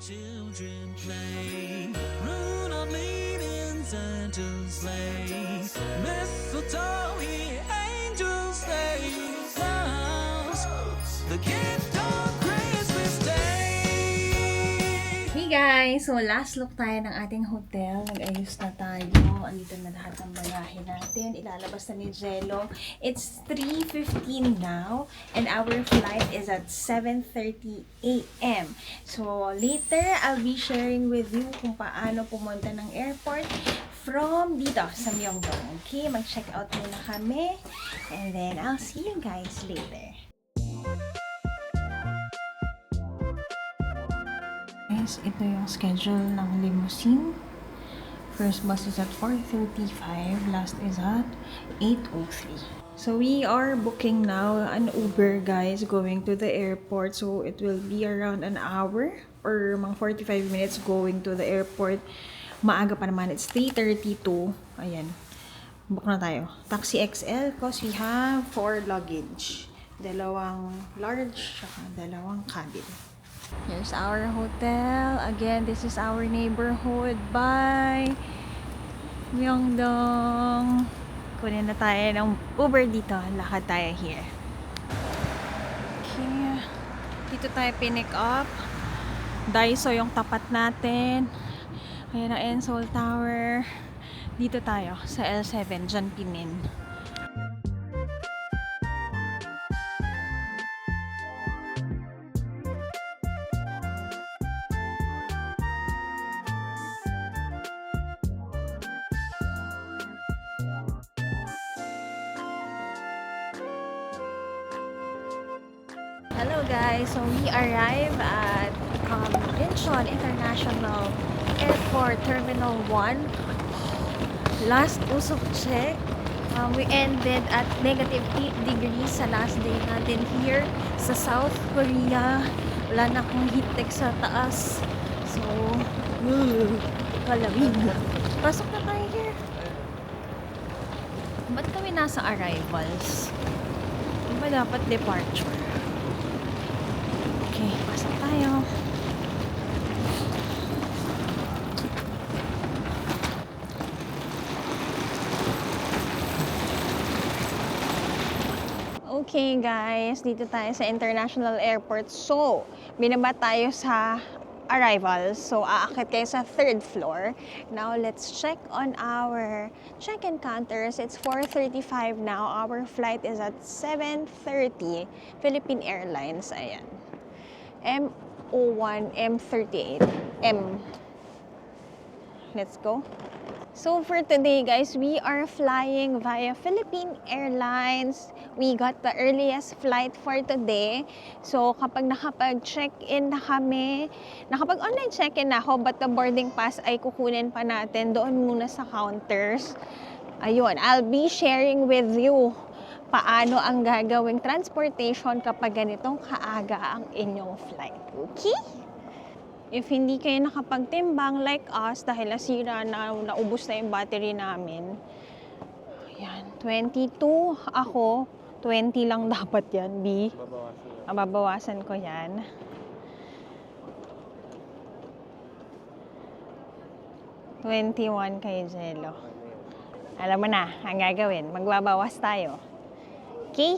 Children play, rune of maidens, angels slay, mistletoe, angels slay, flowers, the gift of Christmas Day. Hey guys! So last look tayo ng ating hotel. Nag-ayos na tayo. Andito na lahat ng bagahe natin. Ilalabas na ni Jello. It's 3:15 now and our flight is at 7:30 a.m. So later, I'll be sharing with you kung paano pumunta ng airport from dito sa Myeongdong. Okay? Mag-check out muna kami and then I'll see you guys later. Guys, ito yung schedule ng limousine. First bus is at 4:35, last is at 8:03. So we are booking now an Uber, guys, going to the airport. So it will be around an hour or mga 45 minutes going to the airport. Maaga pa naman, it's 3:32. Ayan. Book na tayo. Taxi XL because we have 4 luggage. Dalawang large, saka dalawang cabin. Here's our hotel. Again, this is our neighborhood. Bye! Myeongdong. Kunin na tayo ng Uber dito. Lakad tayo here. Okay. Dito tayo pinick up. Daiso yung tapat natin. Ayan ang Ensol Tower. Dito tayo sa L7. Dyan pinin. Hello guys, so we arrive at Incheon International Airport Terminal 1. Last usok check, we ended at negative 8 degrees sa last day natin here sa South Korea. Wala na akong heat tech sa taas. So, kalamig. Pasok na tayo here. Ba't kami nasa arrivals? Di ba dapat departure? Okay, pasok tayo. Okay guys, dito tayo sa International Airport. So, binaba tayo sa arrivals. So, aakit kayo sa 3rd floor. Now, let's check on our check-in counters. It's 4:35 now. Our flight is at 7:30. Philippine Airlines. Ayan. M01, M38, M. Let's go. So for today guys, we are flying via Philippine Airlines. We got the earliest flight for today. So kapag nakapag-check-in na kami, nakapag-online check-in na ako, but the boarding pass ay kukunin pa natin doon muna sa counters. Ayun, I'll be sharing with you paano ang gagawing transportation kapag ganitong kaaga ang inyong flight. Okay? If hindi kayo nakapagtimbang like us dahil nasira na, naubos na yung battery namin. Ayan, 22 ako. 20 lang dapat yan, B. Babawasan ko yan. $21 kay Jello. Alam mo na, ang gagawin. Magbabawas tayo. Okay?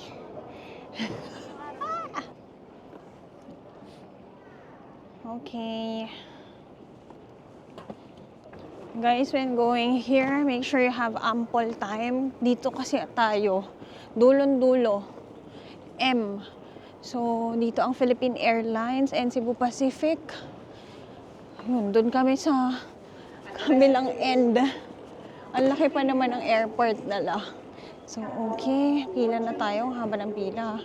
Okay. Guys, when going here, make sure you have ample time. Dito kasi tayo, dulon-dulo. M. So, dito ang Philippine Airlines and Cebu Pacific. Ayun, doon kami sa kabilang end. Ang laki pa naman ng airport nila. So, okay. Pila na tayo. Haba ng pila.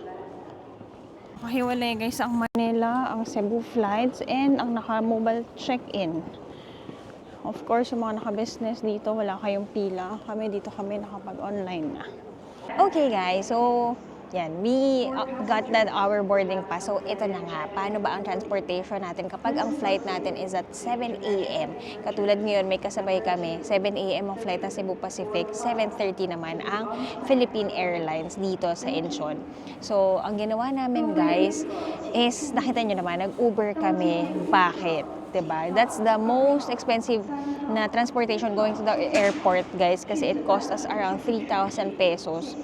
Kahiwalay guys ang Manila, ang Cebu flights, and ang naka-mobile check-in. Of course, yung mga naka-business dito, wala kayong pila. Kami dito kami nakapag-online na. Okay guys, so yan, we got that our boarding pass. So ito na nga, paano ba ang transportation natin kapag ang flight natin is at 7 a.m. Katulad ngayon, may kasabay kami, 7 a.m. ang flight ng Cebu Pacific, 7:30 naman ang Philippine Airlines dito sa Incheon. So ang ginawa namin guys is, nakita nyo naman, nag-Uber kami. Bakit? diba? That's the most expensive na transportation going to the airport, guys, kasi it cost us around 3,000 pesos.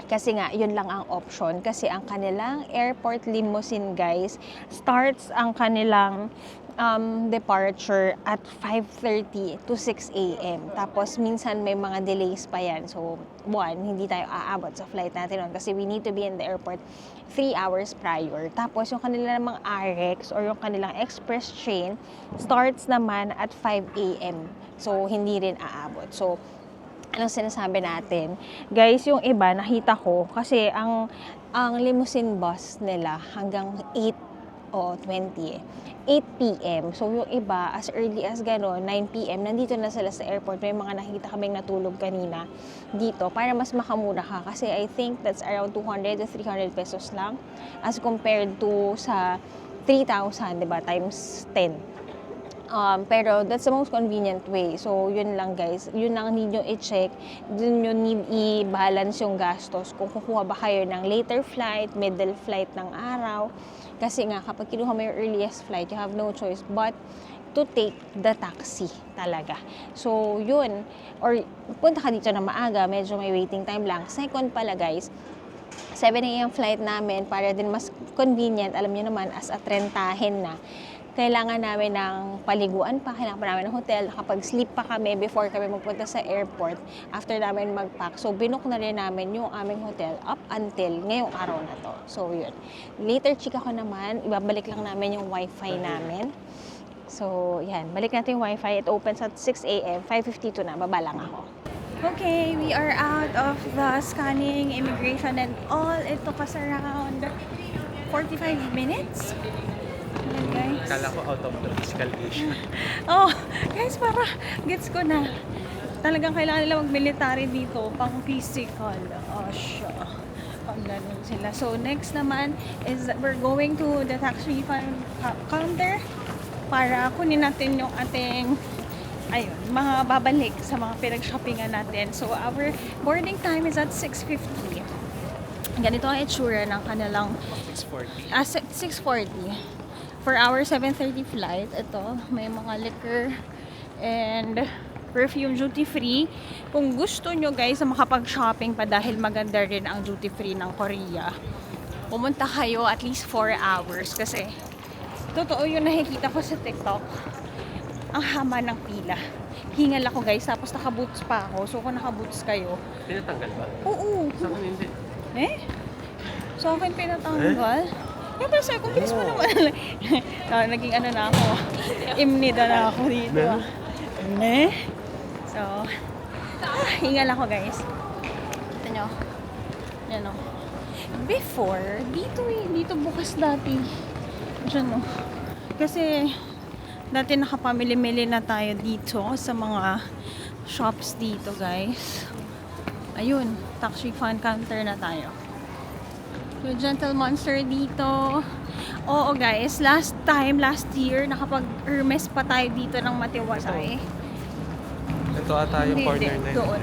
Kasi nga, yun lang ang option. Kasi ang kanilang airport limousine, guys, starts ang kanilang departure at 5:30 to 6 a.m. Tapos, minsan may mga delays pa yan. So, hindi tayo aabot sa flight natin nun kasi we need to be in the airport 3 hours prior. Tapos, yung kanilang namang RX or yung kanilang express train starts naman at 5 a.m. So, hindi rin aabot. So, anong sinasabi natin? Guys, yung iba, nakita ko, kasi ang limousine bus nila hanggang 8 o 20 8 p.m. So, yung iba, as early as gano'n, 9 p.m., nandito na sila sa airport. May mga nakita kaming natulog kanina dito para mas makamura ka. Kasi I think that's around 200 to 300 pesos lang as compared to sa 3,000, diba, times 10. Pero that's the most convenient way. So, yun lang, guys. Yun lang need nyo i-check. Dun nyo need i-balance yung gastos. Kung kukuha ba kayo ng later flight, middle flight ng araw. Kasi nga, kapag kinuha mo yung earliest flight, you have no choice but to take the taxi talaga. So, yun. Or, punta ka dito na maaga, medyo may waiting time lang. Second pala, guys, 7 a.m. flight namin para din mas convenient. Alam nyo naman, as a trentahin na, kailangan namin ng paliguan pa, kailangan pa namin ng hotel, nakapag-sleep pa kami before kami magpunta sa airport after namin mag-pack. So, binook na rin namin yung aming hotel up until ngayong araw na to. So, yun. Later, chika ko naman, ibabalik lang namin yung wifi namin. So, yan. Balik natin yung wifi. It opens at 6 a.m. 5:52 na. Baba lang ako. Okay, we are out of the scanning, immigration, and all. It took us around 45 minutes. Ayan, guys. Kala ko out of the physical issue. Oh, guys, para gets ko na. Talagang kailangan nila mag-military dito, pang physical. Oh, siya. Paglanon sila. So, next naman is that we're going to the tax refund counter para kunin natin yung ating mga babalik sa mga pinag-shoppingan natin. So, our boarding time is at 6:50. Ganito ang itsura ng kanilang 640. 6:40. For our 7:30 flight, ito, may mga liquor and perfume duty free. Kung gusto nyo, guys, na makapag-shopping pa dahil maganda rin ang duty free ng Korea, pumunta kayo at least 4 hours kasi totoo yung nakikita ko sa TikTok. Ang hama ng pila. Hingal ako, guys, tapos naka-boots pa ako. So, kung naka-boots kayo, Pinatanggal ba? oo. Sa akin hindi. Sa akin pinatanggal. Kaya pala sa'yo, kung bilis mo naman. Naging na ako. Imnida na ako dito. So, hingal ako, guys. Ito nyo. Yan o. Before, dito bukas dati. Diyan o. Kasi, dati nakapamili-mili na tayo dito sa mga shops dito, guys. Ayun, tax refund counter na tayo. Yung Gentle Monster dito. Oo, guys, last year, nakapag-Hermes pa tayo dito ng matiwasay. Ito ata yung corner na yun. Doon.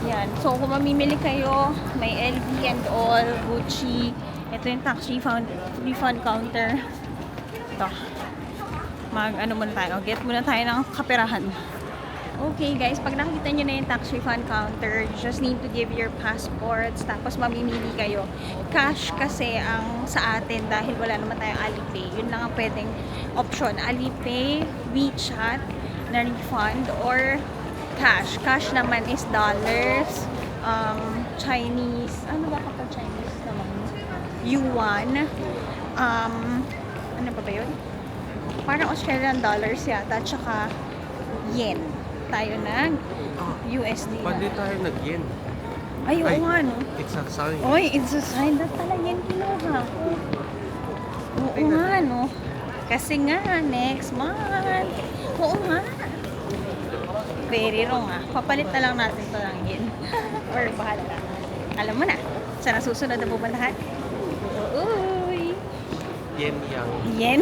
Yan. So, kung mamimili kayo, may LV and all, Gucci. Ito yung tax refund counter. Ito. Muna tayo. Get muna tayo ng kaperahan. Okay, guys, pag nakita nyo na yung tax refund counter, you just need to give your passports, tapos mamimili kayo. Cash kasi ang sa atin dahil wala naman tayong Alipay. Yun lang ang pwedeng option. Alipay, WeChat, na refund, or cash. Cash naman is dollars, Chinese, ano ba kapag Chinese naman? Yuan, ano pa ba yun? Parang Australian dollars yata, tsaka yen. Tayo ng USD na. Pwede tayo nag-yen. Ay, oo nga, no? It's a sign. Oy, it's a sign that pala yen kinuha ko. Oo nga, no? Kasi nga, next month. Oo nga. Very wrong, ah. Papalit na lang natin ito ng yen. Or bahala na. Alam mo na, sa nasusunod na pupuntahan. Uy! Yen yang. Yen.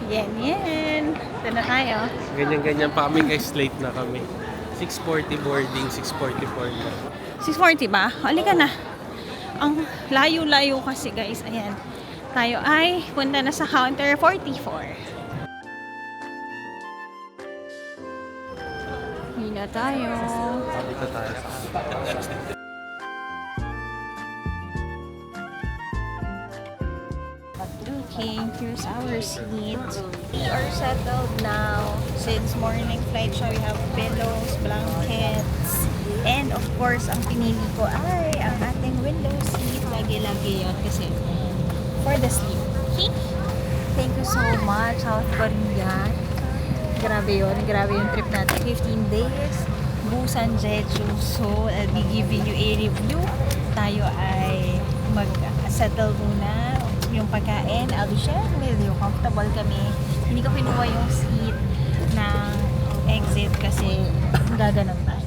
Yen. Ito na tayo. Ganyan-ganyan pa kami guys, late na kami. 6:40 boarding, 6:44 na. 6:40 ba? Halika na. Ang layo-layo kasi, guys. Ayan. Tayo ay punta na sa counter 44. Uwi na tayo. Dito tayo. Okay, here's our seat. We are settled now. Since morning flight siya, we have pillows, blankets, and of course, ang pinili ko ay ang ating window seat. Lagi-lagi yun kasi for the sleep. Okay? Thank you so much, South Korea. Grabe yun. Grabe yung trip natin. 15 days. Busan, Jeju. So, I'll be giving you a review. Tayo ay mag-settle muna yung pagkain. I'll be sharing with you. Comfortable kami. Hindi ko kinuha yung seat ng exit kasi gaganon pa.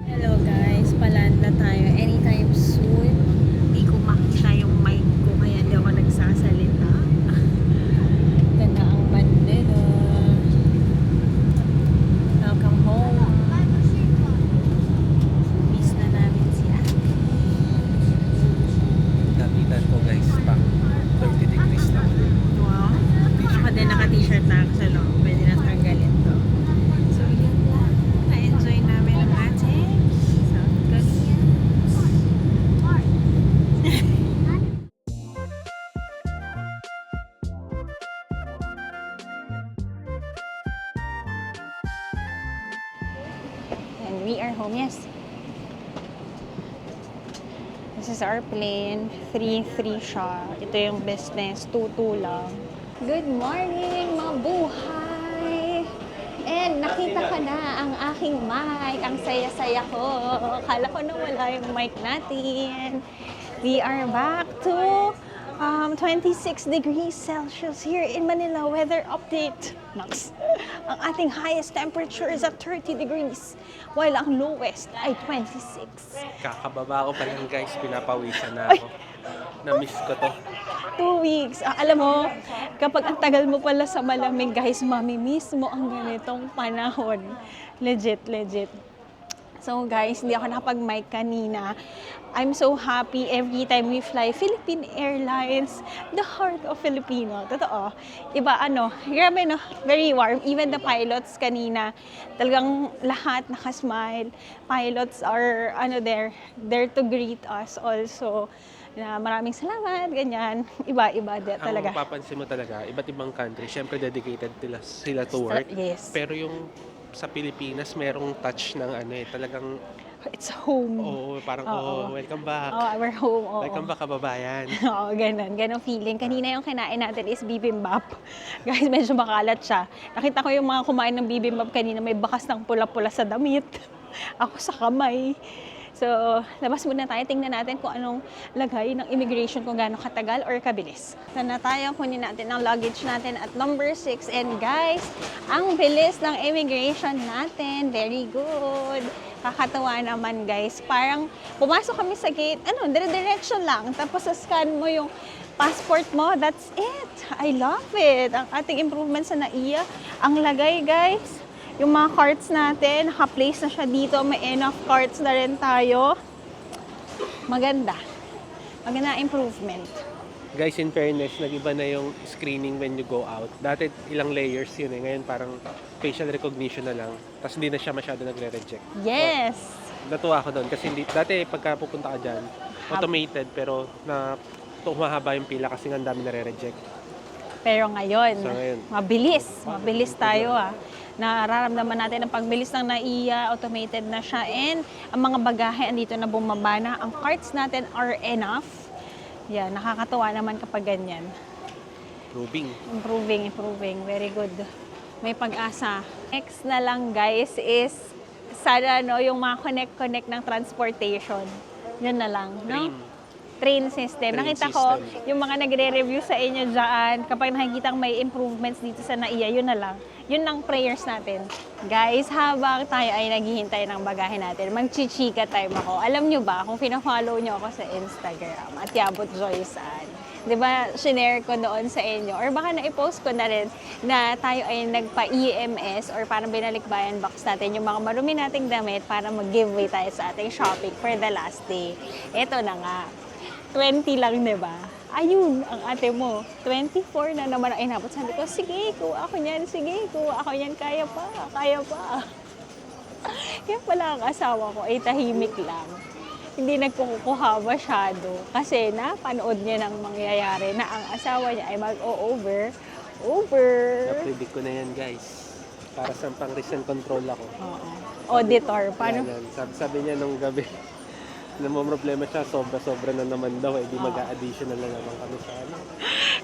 Hello guys, paland na tayo anytime soon. Hindi ko makita yung mic ko kaya hindi ako nagsasalita. Ito na ang Manila. Welcome home. Miss na namin si Ate. Napitan ko guys, pang 30 degrees lang. Wow. Ako din naka-t-shirt na ako sa loob. Pwede na tanggalin to. So yun lang. Na-enjoy namin ang ating South Korea. And we are home, yes. This is our plane. 3-3 siya. Ito yung business. 2-2 lang. Good morning, mabuhay! And nakita ka na ang aking mic. Ang saya-saya ko. Akala ko nawala yung mic natin. We are back to 26 degrees Celsius here in Manila. Weather update. Nox. Ang ating highest temperature is at 30 degrees, while ang lowest ay 26. Kakababa ko pa lang guys, pinapawisan na ako. Na-miss ko to. 2 weeks. Alam mo, kapag ang tagal mo pala sa malamig, guys, mamimiss mo ang ganitong panahon. Legit, legit. So guys, hindi ako nakapag-mic kanina. I'm so happy every time we fly Philippine Airlines, the heart of Filipino. Totoo. Iba grabe no, very warm. Even the pilots kanina, talagang lahat nakasmile. Pilots are there to greet us also. Na maraming salamat, ganyan. Iba-iba talaga. Ang mapapansin mo talaga, iba't ibang country, syempre dedicated sila to work. Yes. Pero yung sa Pilipinas merong touch ng ano eh, talagang It's home. oo, parang Oo. welcome back. Oh, we're home. Oo. Welcome back kababayan. Oo, ganun. Ganun feeling. Kanina yung kinain natin is bibimbap. Guys, medyo makalat siya. Nakita ko yung mga kumain ng bibimbap kanina, may bakas ng pula-pula sa damit. Ako sa kamay. So, labas muna tayo. Tingnan natin kung anong lagay ng immigration, kung gaano katagal or kabilis. Ito na tayo. Kunin natin ang luggage natin at number 6. And guys, ang bilis ng immigration natin. Very good. Kakatawa naman guys. Parang pumasok kami sa gate, dire-diretso lang. Tapos scan mo yung passport mo. That's it. I love it. Ang ating improvement sa NAIA. Ang lagay guys. Yung mga carts natin, naka-place na siya dito. May enough carts na rin tayo. Maganda. Maganda improvement. Guys, in fairness, nag-iba na yung screening when you go out. Dati ilang layers yun eh. Ngayon parang facial recognition na lang. Tapos hindi na siya masyado nagre-reject. Yes! Natuwa ako doon kasi dati pagka pupunta ka dyan, automated pero humahaba yung pila kasi nga ang dami nare-reject. Pero ngayon, So, ngayon, mabilis. Mabilis tayo Nararamdaman natin ang pagbilis ng NAIA, automated na siya. And ang mga bagahe andito na bumaba na. Ang carts natin are enough. Yan, nakakatuwa naman kapag ganyan. Improving. Very good. May pag-asa. Next na lang guys is sana yung mga connect ng transportation. Yun na lang, no? Train system. Nakita ko yung mga nagre-review sa inyo dyan, kapag nakikita may improvements dito sa NAIA, yun na lang. Yun ang prayers natin. Guys, habang tayo ay naghihintay ng bagahe natin, magchichika time ako. Alam nyo ba, kung pina-follow nyo ako sa Instagram, at Yabot Joycean, di ba, shinare ko doon sa inyo, or baka na-post ko na rin na tayo ay nagpa-EMS or parang binalik-bayan box natin yung mga marumi nating damit para mag-giveaway tayo sa ating shopping for the last day. Ito na nga. 20 lang, di ba? Ayun, ang ate mo. 24 na naman ang inabot. Sabi ko, sige, kuha ako niyan. Sige, kuha ako niyan. Kaya pa. Yan pala ang asawa ko ay tahimik lang. Hindi nagkukuha masyado. Kasi napanood niya ng mangyayari na ang asawa niya ay mag-over. Na-predict ko na yan guys. Para sa pang recent control ako. Oo. Auditor. Paano? Yan. Sabi niya nung gabi, problema siya, sobra-sobra na naman daw, di mag-a-additional na naman kami sa ano.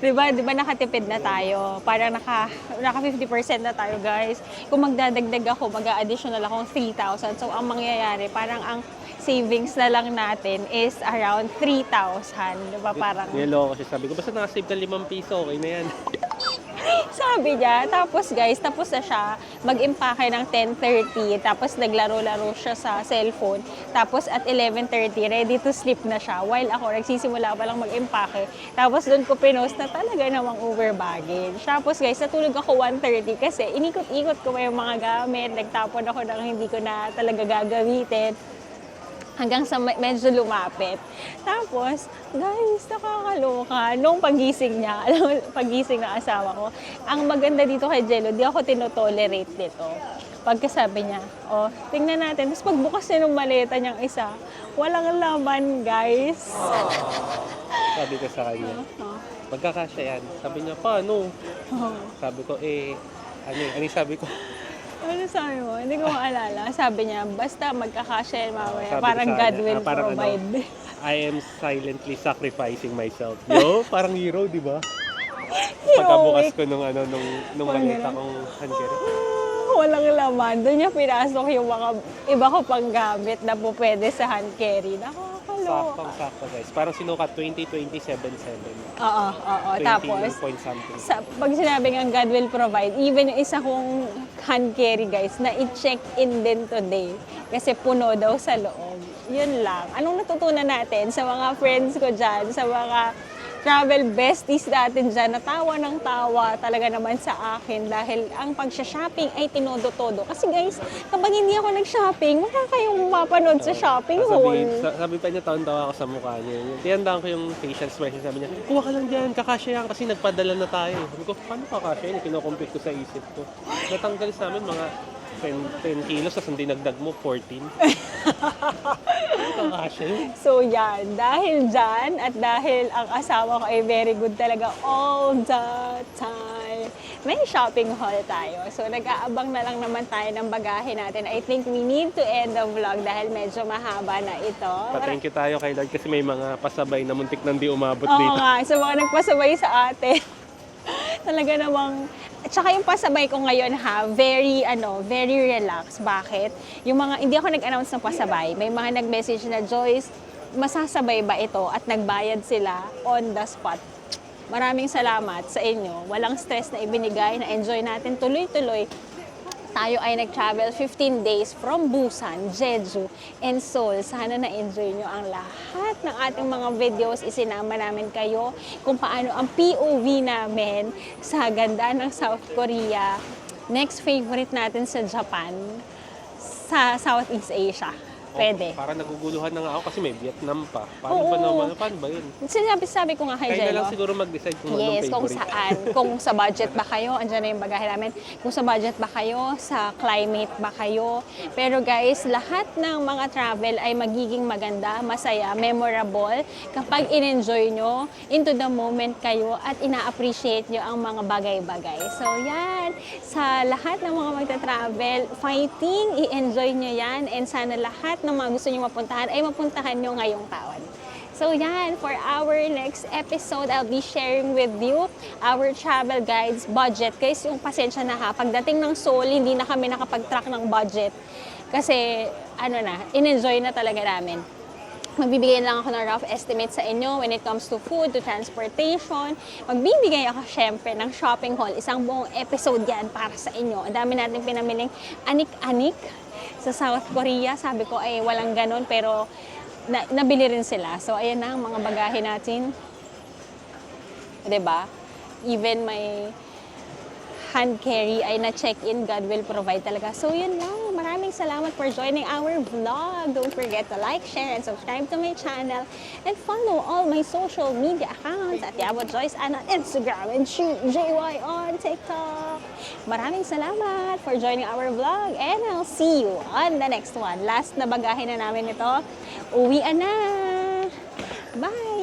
Diba nakatipid na tayo? Parang naka 50% na tayo, guys. Kung magdadagdag ako, mag-a-additional akong 3,000. So, ang mangyayari, parang ang savings na lang natin is around 3,000. Diba parang... Niloko siya, sabi ko, basta nakasave ka 5 piso, okay na yan. Sabi niya, tapos guys, tapos na siya mag-impake ng 10:30, tapos naglaro-laro siya sa cellphone, tapos at 11:30, ready to sleep na siya, while ako nagsisimula pa lang mag-impake, tapos doon ko pinost na talaga namang over baggage. Tapos guys, natulog ako 1:30 kasi inikot-ikot ko pa yung mga gamit, nagtapon ako ng hindi ko na talaga gagamitin. Hanggang sa medyo lumapit. Tapos, guys, nakakaloka. Nung pagising niya, pagising ng asawa ko, ang maganda dito kay Jello, di ako tinotolerate dito. Pagkasabi niya, tingnan natin. Tapos pagbukas niya ng maleta niyang isa, walang laman, guys. Sabi ko sa kanya, magkakasya yan. Sabi niya, paano? Sabi ko, ano sabi ko? Ano sabi mo? Hindi ko maalala. Sabi niya, basta magkakasya yan mamaya. Sabi Parang ko sa God kanya, will parang provide. I am silently sacrificing myself. Yo, parang hero, di ba? Heroic. Pagkabukas ko nung maleta kong handkerry. Walang laman. Doon niya pinasok yung mga iba ko pang gamit na po pwede sa hand carry. Nakakaloka. Saktong-sakto guys. Parang sinukat 20-27-7. Oo. 20 Tapos, point something. pag sinabing ang God will provide, even yung isa kong hand carry guys, na i-check in din today. Kasi puno daw sa loob. Yun lang. Anong natutunan natin sa mga friends ko dyan, sa mga travel besties natin dyan, natawa ng tawa talaga naman sa akin dahil ang pagsha-shopping ay tinodo-todo. Kasi guys, kapag hindi ako nag-shopping, wala kayong mapanood sa shopping haul. Sabi pa niya, tawa ako sa mukha niya. Tiyandaan ko yung facial expression. Sabi niya, kuha ka lang dyan, kakasya yan kasi nagpadala na tayo. Sabi ko, paano kakasya yan? Kinocompute ko sa isip ko. Natanggal sa amin mga 10 kilos, tapos hindi nagdag mo, 14. Kakasya yun. So yan, dahil dyan at dahil ang asawa ko ay very good talaga all the time. may shopping haul tayo. So, nag-aabang na lang naman tayo ng bagahe natin. I think we need to end the vlog dahil medyo mahaba na ito. Pa-thank you tayo kay Lord kasi may mga pasabay na muntik nang di umabot Oo dito. nga, sa mga nagpasabay sa atin. Talaga namang, tsaka yung pasabay ko ngayon ha, very relaxed. Bakit? Yung mga, hindi ako nag-announce ng pasabay. May mga nag-message na, Joyce, masasabay ba ito? At nagbayad sila on the spot. Maraming salamat sa inyo. Walang stress na ibinigay, na enjoy natin tuloy-tuloy. Tayo ay nag-travel 15 days from Busan, Jeju, and Seoul. Sana na-enjoy nyo ang lahat ng ating mga videos. Isinama namin kayo kung paano ang POV namin sa ganda ng South Korea. Next favorite natin sa Japan, sa Southeast Asia. Pwede. Para naguguluhan na nga ako kasi may Vietnam pa. Oo. Paano ba yun? Sabi ko nga kay Kaya na lang Jello. siguro mag-decide kung anong Yes, favorite. kung saan. Kung sa budget ba kayo, andyan na yung bagahe namin. Kung sa budget ba kayo, sa climate ba kayo. Pero guys, lahat ng mga travel ay magiging maganda, masaya, memorable kapag in-enjoy nyo, into the moment kayo at ina-appreciate nyo ang mga bagay-bagay. So yan, sa lahat ng mga magta-travel, fighting, i-enjoy nyo yan and sana lahat ng mga gusto nyo mapuntahan ay mapuntahan nyo ngayong taon. So yan, for our next episode, I'll be sharing with you our travel guides budget. Guys, yung pasensya na ha, pagdating ng Seoul, hindi na kami nakapag-track ng budget. Kasi, in-enjoy na talaga namin. Magbibigay lang ako ng rough estimate sa inyo when it comes to food, to transportation. Magbibigay ako syempre ng shopping haul. Isang buong episode yan para sa inyo. Ang dami natin pinamiling anik-anik sa South Korea. Sabi ko ay walang ganon pero nabili rin sila. So, ayan na ang mga bagahe natin. 'Di ba? Even my hand carry ay na-check-in. God will provide talaga. So, yun lang. Maraming salamat for joining our vlog. Don't forget to like, share, and subscribe to my channel. And follow all my social media accounts at Yabo Joyce Ann on Instagram and JY on TikTok. Maraming salamat for joining our vlog. And I'll see you on the next one. Last na bagahe na namin ito. Uwian na! Bye!